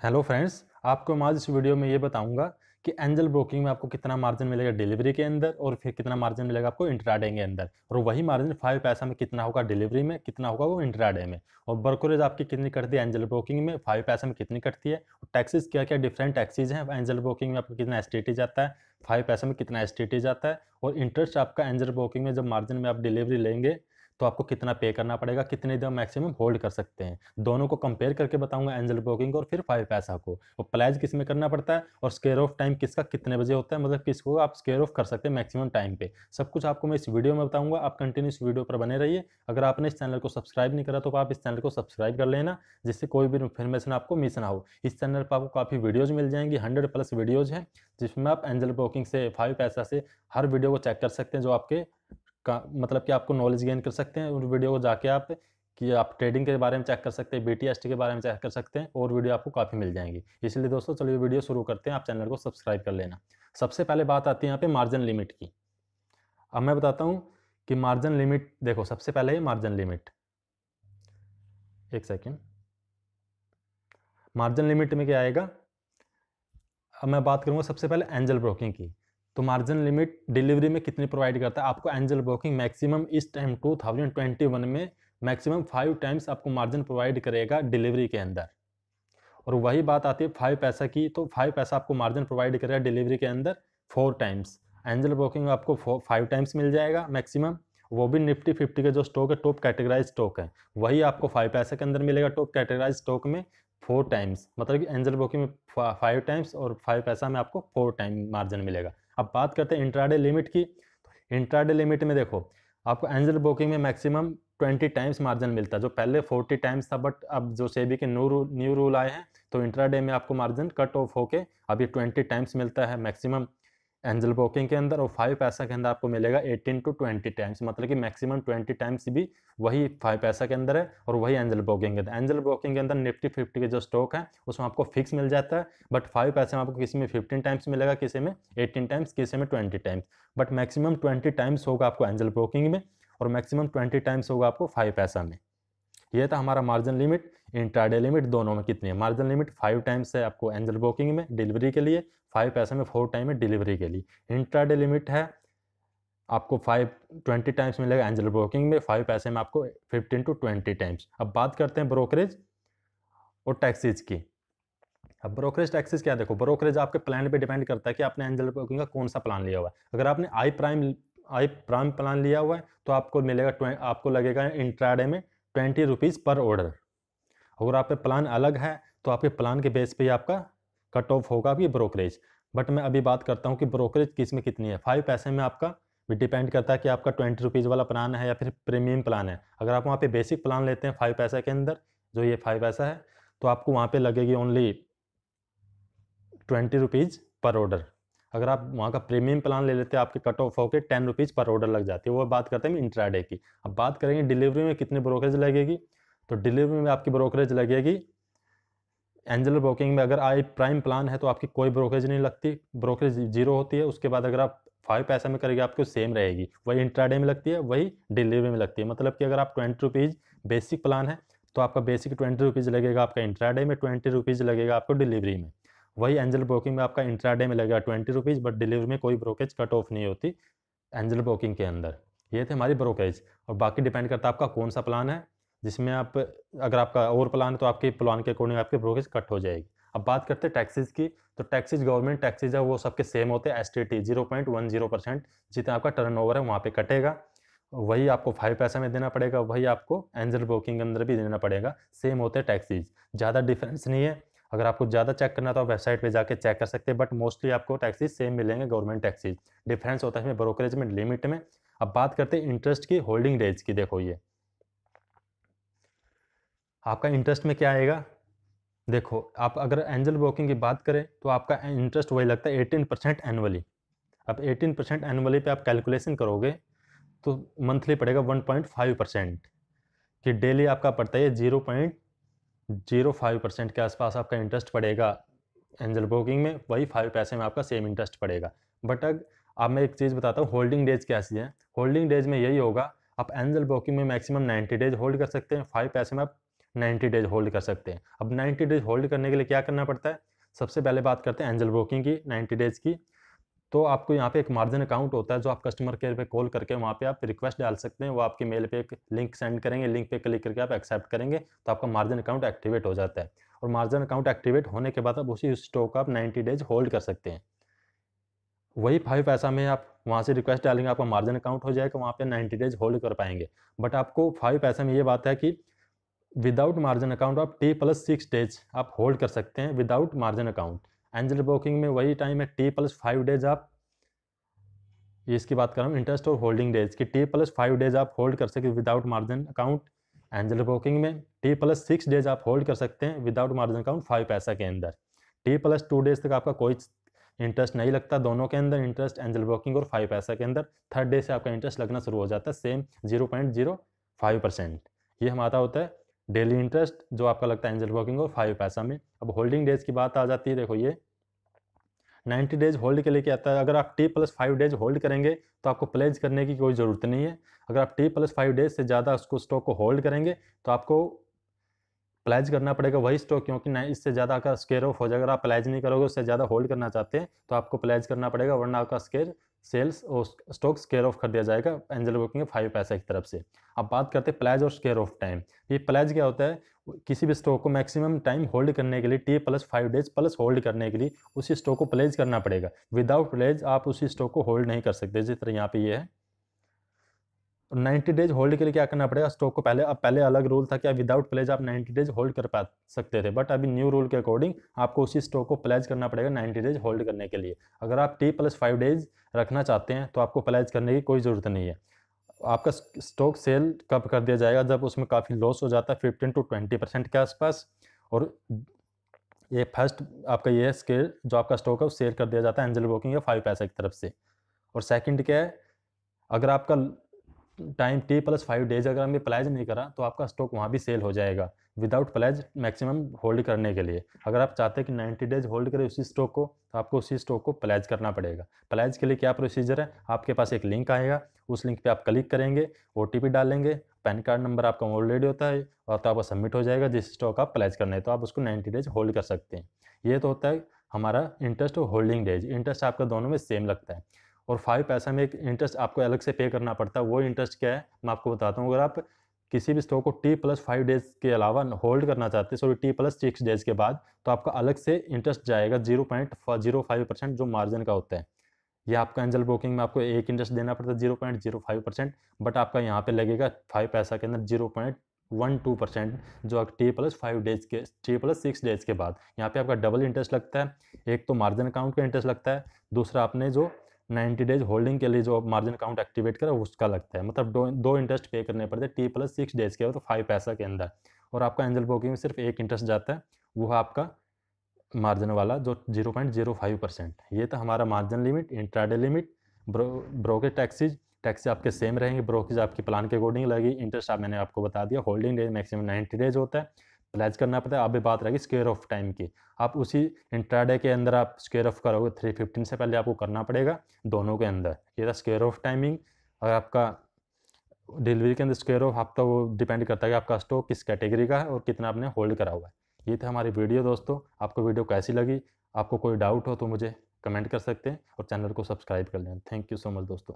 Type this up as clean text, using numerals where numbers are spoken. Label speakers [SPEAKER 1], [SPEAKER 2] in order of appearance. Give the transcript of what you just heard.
[SPEAKER 1] Hello friends, आपको मैं आज इस वीडियो में ये बताऊंगा कि एंजल ब्रोकिंग में आपको कितना मार्जिन मिलेगा डिलीवरी के अंदर और फिर कितना मार्जिन मिलेगा आपको इंट्राडे के अंदर, और वही मार्जिन 5 पैसा में कितना होगा डिलीवरी में, कितना होगा वो इंट्राडे में, और ब्रोकरेज आपकी कितनी कटती है एंजल ब्रोकिंग में, 5 पैसा में कितनी कटती है, और टैक्सेस क्या क्या डिफरेंट टैक्सेज हैं एंजल ब्रोकिंग में, आपको कितना एसटीटी जाता है, 5 पैसा में कितना एसटीटी जाता है, और इंटरेस्ट आपका एंजल ब्रोकिंग में जब मार्जिन में आप डिलीवरी लेंगे तो आपको कितना पे करना पड़ेगा, कितने दिन मैक्सिमम होल्ड कर सकते हैं। दोनों को कंपेयर करके बताऊंगा, एंजल ब्रोकिंग और फिर 5 पैसा को, और प्लाइज किस में करना पड़ता है और स्क्वायर ऑफ टाइम किसका कितने बजे होता है, मतलब किसको आप स्क्वायर ऑफ कर सकते हैं मैक्सिमम टाइम पे। सब कुछ आपको मैं इस वीडियो में बताऊंगा। आप कंटिन्यू इस वीडियो पर बने रहिए। अगर आपने इस चैनल को सब्सक्राइब नहीं करा तो आप इस चैनल को सब्सक्राइब कर लेना, जिससे कोई भी इन्फॉर्मेशन आपको मिस ना हो। इस चैनल पर आपको काफ़ी वीडियोज़ मिल जाएंगी, 100+ वीडियोज़ हैं, जिसमें आप एंजल ब्रोकिंग से 5 पैसा से हर वीडियो को चेक कर सकते हैं, जो आपके का मतलब कि आपको नॉलेज गेन कर सकते हैं। उन वीडियो को जाके आप ट्रेडिंग के बारे में चेक कर सकते हैं, बीटीएसटी के बारे में चेक कर सकते हैं, और वीडियो आपको काफ़ी मिल जाएंगी। इसलिए दोस्तों चलिए वीडियो शुरू करते हैं, आप चैनल को सब्सक्राइब कर लेना। सबसे पहले बात आती है यहाँ पे मार्जिन लिमिट की। अब मैं बताता हूँ कि मार्जिन लिमिट, देखो सबसे पहले है मार्जिन लिमिट। एक सेकेंड, मार्जिन लिमिट में क्या आएगा। अब मैं बात करूँगा सबसे पहले एंजल ब्रोकिंग की। तो मार्जिन लिमिट डिलीवरी में कितनी प्रोवाइड करता है आपको एंजल ब्रोकिंग, मैक्सिमम इस टाइम 2021 में मैक्सिमम 5 टाइम्स आपको मार्जिन प्रोवाइड करेगा डिलीवरी के अंदर। और वही बात आती है 5 पैसा की, तो 5 पैसा आपको मार्जिन प्रोवाइड करेगा डिलीवरी के अंदर 4 टाइम्स। एंजल ब्रोकिंग में आपको 5 टाइम्स मिल जाएगा मैक्सिमम, वो भी निफ्टी 50 के जो स्टॉक है, टॉप कैटेगराइज स्टॉक है, वही आपको 5 पैसे के अंदर मिलेगा टॉप कैटेगराइज स्टॉक में 4 टाइम्स। मतलब कि एंजल ब्रोकिंग में 5 टाइम्स और 5 पैसा में आपको 4 टाइम मार्जिन मिलेगा। अब बात करते हैं इंट्राडे लिमिट की। इंट्राडे लिमिट में देखो आपको एंजल ब्रोकिंग में मैक्सिमम 20 टाइम्स मार्जिन मिलता है, जो पहले 40 टाइम्स था, बट अब जो सेबी के न्यू रूल आए हैं तो इंट्राडे में आपको मार्जिन कट ऑफ होके अभी 20 टाइम्स मिलता है मैक्सिमम एंजल ब्रोकिंग के अंदर, और 5 पैसा के अंदर आपको मिलेगा 18 to 20 टाइम्स, मतलब कि मैक्सिमम 20 टाइम्स भी वही 5 पैसा के अंदर है और वही एंजल ब्रोकिंग के अंदर। एंजल ब्रोकिंग के अंदर निफ्टी 50 के जो स्टॉक है उसमें आपको फिक्स मिल जाता है, बट 5 पैसे में आपको किसी में 15 टाइम्स मिलेगा, किसी में 18 टाइम्स, किसी में 20 टाइम्स, बट मैक्सिमम 20 टाइम्स होगा आपको एंजल ब्रोकिंग में और मैक्सिमम 20 टाइम्स होगा आपको 5 पैसा में। ये था हमारा मार्जिन लिमिट। इंट्राडे लिमिट दोनों में कितनी है, मार्जिन लिमिट 5 टाइम्स है आपको एंजल ब्रोकिंग में डिलीवरी के लिए, 5 पैसे में 4 टाइम है डिलीवरी के लिए। इंट्राडे लिमिट है आपको 20 टाइम्स मिलेगा एंजल ब्रोकिंग में, 5 पैसे में आपको 15 to 20 टाइम्स। अब बात करते हैं ब्रोकरेज और टैक्सेज की। अब ब्रोकरेज टैक्सेस क्या, देखो ब्रोकरेज आपके प्लान पे डिपेंड करता है कि आपने एंजल ब्रोकिंग का कौन सा प्लान लिया हुआ है। अगर आपने आई प्राइम प्लान लिया हुआ है तो आपको मिलेगा आपको लगेगा इंट्राडे में 20 रुपीज़ पर ऑर्डर। अगर आपका प्लान अलग है तो आपके प्लान के बेस पे ही आपका कट ऑफ होगा भी ब्रोकरेज। बट मैं अभी बात करता हूँ कि ब्रोकरेज किस में कितनी है। 5 पैसे में आपका भी डिपेंड करता है कि आपका 20 रुपीज़ वाला प्लान है या फिर प्रीमियम प्लान है। अगर आप वहाँ पे बेसिक प्लान लेते हैं 5 पैसा के अंदर, जो ये 5 पैसा है, तो आपको वहाँ पे लगेगी ओनली 20 रुपीज़ पर ऑर्डर। अगर आप वहाँ का प्रीमियम प्लान ले लेते हैं आपके कट ऑफ होकर 10 रुपीज़ पर ऑर्डर लग जाती है। वो बात करते हैं इंट्राडे की। अब बात करेंगे डिलीवरी में कितनी ब्रोकरेज लगेगी, तो डिलीवरी में आपकी ब्रोकरेज लगेगी एंजल ब्रोकिंग में अगर आई प्राइम प्लान है तो आपकी कोई ब्रोकरेज नहीं लगती, ब्रोकरेज 0 होती है। उसके बाद अगर आप 5 पैसा में करेंगे आपको सेम रहेगी, वही इंट्राडे में लगती है, वही डिलीवरी में लगती है। मतलब कि अगर आप 20 रुपीज़ बेसिक प्लान है तो आपका बेसिक 20 रुपीज़ लगेगा आपका इंट्राडे में, 20 रुपीज़ लगेगा आपको डिलीवरी में। वही एंजल ब्रोकिंग में आपका इंट्राडे में लगेगा 20 रुपीज़, बट डिलीवरी में कोई ब्रोकरेज कट ऑफ नहीं होती एंजल ब्रोकिंग के अंदर। ये थे हमारी ब्रोकरेज, और बाकी डिपेंड करता है आपका कौन सा प्लान है, जिसमें आप अगर आपका और प्लान है तो आपके प्लान के अकॉर्डिंग आपकी ब्रोकरेज कट हो जाएगी। अब बात करते हैं टैक्सेस की। तो टैक्सेस गवर्नमेंट टैक्सेस है वो सबके सेम होते हैं, एसटीटी 0.10%, जितना आपका टर्नओवर है वहाँ पे कटेगा, वही आपको 5 पैसा में देना पड़ेगा, वही आपको एंजल ब्रोकिंग के अंदर भी देना पड़ेगा। सेम होते हैं टैक्सेस, ज़्यादा डिफरेंस नहीं है। अगर आपको ज़्यादा चेक करना तो आप वेबसाइट पे जाके चेक कर सकते हैं, बट मोस्टली आपको टैक्सेस सेम मिलेंगे गवर्नमेंट टैक्सेस। डिफरेंस होता है इसमें ब्रोकरेज में, लिमिट में। अब बात करते हैं इंटरेस्ट की, होल्डिंग डेज की। देखो ये आपका इंटरेस्ट में क्या आएगा, देखो आप अगर एंजल ब्रोकिंग की बात करें तो आपका इंटरेस्ट वही लगता है 18% एनुअली। अब 18% एनुअली पे आप कैलकुलेशन करोगे तो मंथली पड़ेगा 1.5%, कि डेली आपका पड़ता है 0.05% के आसपास आपका इंटरेस्ट पड़ेगा एंजल ब्रोकिंग में, वही 5 पैसे में आपका सेम इंटरेस्ट पड़ेगा। बट अब मैं एक चीज़ बताता हूँ, होल्डिंग डेज कैसी है। होल्डिंग डेज में यही होगा, आप एंजल ब्रोकिंग में मैक्सिमम 90 डेज होल्ड कर सकते हैं, 5 पैसे में आप 90 डेज होल्ड कर सकते हैं। अब 90 डेज होल्ड करने के लिए क्या करना पड़ता है? सबसे पहले बात करते हैं एंजल ब्रोकिंग की 90 डेज की। तो आपको यहाँ पे एक मार्जिन अकाउंट होता है जो आप कस्टमर केयर पे कॉल करके वहाँ पे आप रिक्वेस्ट डाल सकते हैं। वो आपके मेल पे एक लिंक सेंड करेंगे, लिंक पे क्लिक करके आप एक्सेप्ट करेंगे तो आपका मार्जिन अकाउंट एक्टिवेट हो जाता है। और मार्जिन अकाउंट एक्टिवेट होने के बाद आप उसी स्टॉक को आप 90 डेज होल्ड कर सकते हैं। वही 5 पैसा में आप वहाँ से रिक्वेस्ट डालेंगे, आपका मार्जिन अकाउंट हो जाएगा, वहाँ पे 90 डेज होल्ड कर पाएंगे। बट आपको 5 पैसा में ये बात है कि विदाउट मार्जिन अकाउंट आप T+6 डेज आप होल्ड कर सकते हैं without margin account. Angel broking में वही टाइम है T+5 डेज आप, ये इसकी बात कर रहा हूँ इंटरेस्ट और होल्डिंग डेज की, T+5 डेज आप होल्ड कर सकते without margin account. Angel broking में T+6 डेज आप होल्ड कर सकते हैं विदाउट मार्जिन अकाउंट 5 पैसा के अंदर। T+2 डेज तक आपका कोई इंटरेस्ट नहीं लगता, दोनों के अंदर इंटरेस्ट एंजल ब्रोकिंग और 5 पैसा के अंदर। थर्ड डे से आपका इंटरेस्ट लगना शुरू हो जाता है सेम 0.05%। ये हमारा होता है डेली इंटरेस्ट जो आपका लगता है एंजल ब्रोकिंग और 5 पैसा में। अब होल्डिंग डेज की बात आ जाती है। देखो ये 90 डेज होल्ड के लिए क्या आता है, अगर आप T+5 डेज होल्ड करेंगे तो आपको प्लेज करने की कोई ज़रूरत नहीं है। अगर आप T+5 डेज से ज़्यादा उसको स्टॉक को होल्ड करेंगे तो आपको प्लेज करना पड़ेगा वही स्टॉक, क्योंकि नहीं इससे ज़्यादा का स्केयर ऑफ हो जाएगा। अगर आप प्लेज नहीं करोगे, उससे ज़्यादा होल्ड करना चाहते हैं तो आपको प्लेज करना पड़ेगा, वरना आपका सेल्स और स्टॉक स्केयर ऑफ कर दिया जाएगा एंजल ब्रोकिंग के 5 पैसा की तरफ से। अब बात करते हैं प्लेज और स्केयर ऑफ टाइम। ये प्लेज क्या होता है? किसी भी स्टॉक को मैक्सिमम टाइम होल्ड करने के लिए T+5 डेज प्लस होल्ड करने के लिए उसी स्टॉक को प्लेज करना पड़ेगा। विदाउट प्लेज आप उसी स्टॉक को होल्ड नहीं कर सकते, जिस तरह यहाँ पे ये है। 90 डेज होल्ड के लिए क्या करना पड़ेगा स्टॉक को? पहले अलग रूल था कि विदाउट प्लेज आप 90 डेज होल्ड कर पा सकते थे, बट अभी न्यू रूल के अकॉर्डिंग आपको उसी स्टॉक को प्लेज करना पड़ेगा 90 डेज होल्ड करने के लिए। अगर आप T+5 डेज रखना चाहते हैं तो आपको प्लेज करने की कोई ज़रूरत नहीं है। आपका स्टॉक सेल कब कर दिया जाएगा? जब उसमें काफ़ी लॉस हो जाता है 15 to 20% के आसपास। और ये फर्स्ट आपका ये स्केल जो आपका स्टॉक है वो सेल कर दिया जाता है एंजल ब्रोकिंग या 5 पैसा की तरफ से। और सेकंड क्या है, अगर आपका टाइम T+5 डेज अगर हमने प्लेज नहीं करा तो आपका स्टॉक वहाँ भी सेल हो जाएगा विदाउट प्लेज मैक्सिमम होल्ड करने के लिए। अगर आप चाहते हैं कि 90 डेज होल्ड करें उसी स्टॉक को तो आपको उसी स्टॉक को प्लेज करना पड़ेगा। प्लेज के लिए क्या प्रोसीजर है? आपके पास एक लिंक आएगा, उस लिंक पे आप क्लिक करेंगे, OTP डालेंगे, पैन कार्ड नंबर आपका ऑलरेडी होता है और तो आपका सबमिट हो जाएगा जिस स्टॉक आप प्लेज करना है, तो आप उसको 90 डेज होल्ड कर सकते हैं। ये तो होता है हमारा इंटरेस्ट और होल्डिंग डेज। इंटरेस्ट आपका दोनों में सेम लगता है। और 5 पैसा में एक इंटरेस्ट आपको अलग से पे करना पड़ता है। वो इंटरेस्ट क्या है मैं आपको बताता हूँ। अगर आप किसी भी स्टॉक को T+5 डेज के अलावा होल्ड करना चाहते हैं, सॉरी T+6 डेज के बाद, तो आपका अलग से इंटरेस्ट जाएगा 0.05% जो मार्जिन का होता है। ये आपका एंजल ब्रोकिंग में आपको एक इंटरेस्ट देना पड़ता है 0.05%, बट आपका यहाँ पे लगेगा 5 पैसा के अंदर 0.12% जो T+5 डेज के T+6 डेज के बाद। यहाँ पे आपका डबल इंटरेस्ट लगता है। एक तो मार्जिन अकाउंट का इंटरेस्ट लगता है, दूसरा आपने जो 90 डेज होल्डिंग के लिए जो मार्जिन अकाउंट एक्टिवेट करा उसका लगता है। मतलब दो इंटरेस्ट पे करने पड़ते हैं T+6 डेज के, तो 5 पैसा के अंदर। और आपका एंजल ब्रोकिंग में सिर्फ एक इंटरेस्ट जाता है, वो है आपका मार्जिन वाला जो 0.05%। ये था हमारा margin limit, intraday limit, brokerage taxes आपके सेम रहेंगे, ब्रोकेज आपके प्लान के अकॉर्डिंग लगेगी। इंटरेस्ट मैंने आपको बता दिया। होल्डिंग डेज मैक्सिमम 90 डेज होता है, प्लेज करना पड़ता है। अभी बात रहेगी स्क्वायर ऑफ टाइम की। आप उसी इंट्राडे के अंदर आप स्क्वायर ऑफ करोगे 315 से पहले आपको करना पड़ेगा दोनों के अंदर। ये था स्क्वायर ऑफ टाइमिंग। और आपका डिलीवरी के अंदर स्क्वायर ऑफ आपका वो डिपेंड करता है कि आपका स्टॉक किस कैटेगरी का है और कितना आपने होल्ड करा हुआ है। ये था हमारी वीडियो दोस्तों। आपको वीडियो कैसी लगी? आपको कोई डाउट हो तो मुझे कमेंट कर सकते हैं और चैनल को सब्सक्राइब कर लें। थैंक यू सो मच दोस्तों।